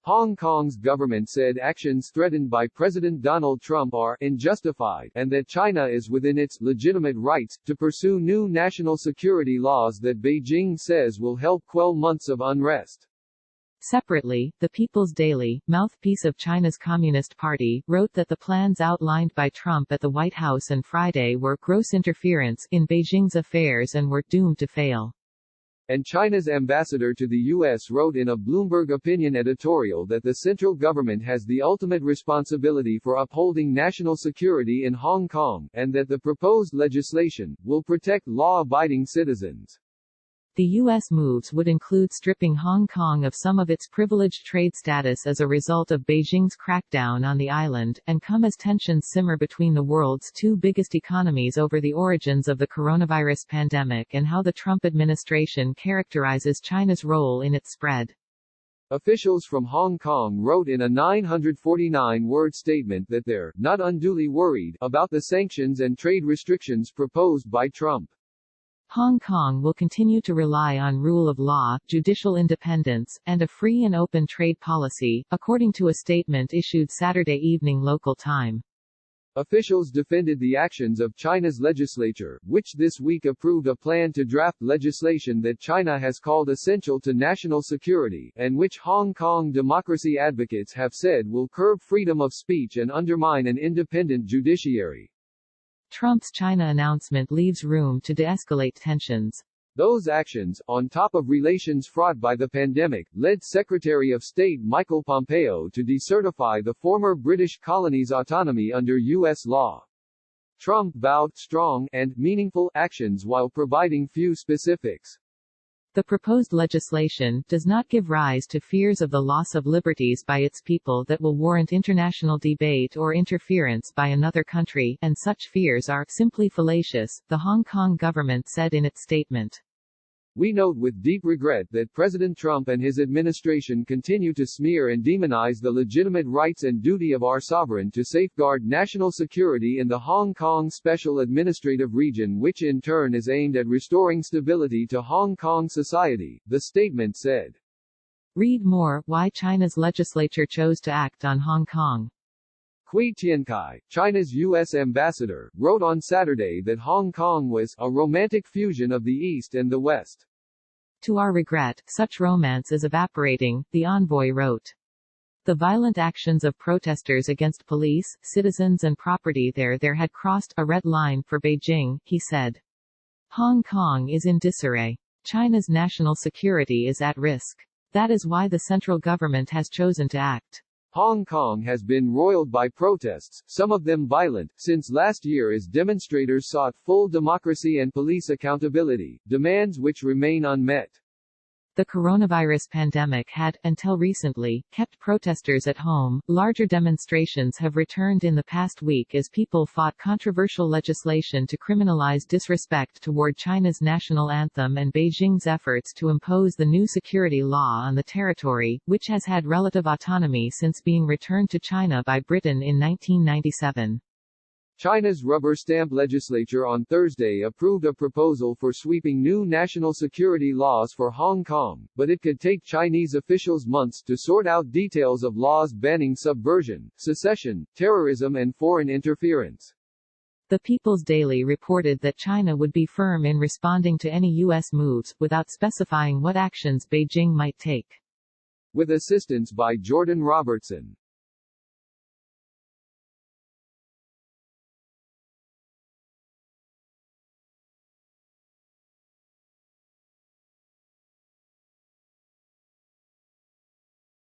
Hong Kong's government said actions threatened by President Donald Trump are unjustified, and that China is within its legitimate rights to pursue new national security laws that Beijing says will help quell months of unrest. Separately, the People's Daily, mouthpiece of China's Communist Party, wrote that the plans outlined by Trump at the White House on Friday were gross interference in Beijing's affairs and were doomed to fail. And China's ambassador to the U.S. wrote in a Bloomberg opinion editorial that the central government has the ultimate responsibility for upholding national security in Hong Kong, and that the proposed legislation will protect law-abiding citizens. The U.S. moves would include stripping Hong Kong of some of its privileged trade status as a result of Beijing's crackdown on the island, and come as tensions simmer between the world's two biggest economies over the origins of the coronavirus pandemic and how the Trump administration characterizes China's role in its spread. Officials from Hong Kong wrote in a 949-word statement that they're not unduly worried about the sanctions and trade restrictions proposed by Trump. Hong Kong will continue to rely on rule of law, judicial independence, and a free and open trade policy, according to a statement issued Saturday evening local time. Officials defended the actions of China's legislature, which this week approved a plan to draft legislation that China has called essential to national security, and which Hong Kong democracy advocates have said will curb freedom of speech and undermine an independent judiciary. Trump's China announcement leaves room to de-escalate tensions. Those actions, on top of relations fraught by the pandemic, led Secretary of State Michael Pompeo to decertify the former British colony's autonomy under U.S. law. Trump vowed strong and meaningful actions while providing few specifics. The proposed legislation does not give rise to fears of the loss of liberties by its people that will warrant international debate or interference by another country, and such fears are simply fallacious, the Hong Kong government said in its statement. We note with deep regret that President Trump and his administration continue to smear and demonize the legitimate rights and duty of our sovereign to safeguard national security in the Hong Kong Special Administrative Region, which in turn is aimed at restoring stability to Hong Kong society, the statement said. Read more, why China's legislature chose to act on Hong Kong. Hui Tiankai, China's U.S. ambassador, wrote on Saturday that Hong Kong was a romantic fusion of the East and the West. To our regret, such romance is evaporating, the envoy wrote. The violent actions of protesters against police, citizens and property there had crossed a red line for Beijing, he said. Hong Kong is in disarray. China's national security is at risk. That is why the central government has chosen to act. Hong Kong has been roiled by protests, some of them violent, since last year as demonstrators sought full democracy and police accountability, demands which remain unmet. The coronavirus pandemic had, until recently, kept protesters at home. Larger demonstrations have returned in the past week as people fought controversial legislation to criminalize disrespect toward China's national anthem and Beijing's efforts to impose the new security law on the territory, which has had relative autonomy since being returned to China by Britain in 1997. China's rubber stamp legislature on Thursday approved a proposal for sweeping new national security laws for Hong Kong, but it could take Chinese officials months to sort out details of laws banning subversion, secession, terrorism and foreign interference. The People's Daily reported that China would be firm in responding to any U.S. moves, without specifying what actions Beijing might take. With assistance by Jordan Robertson.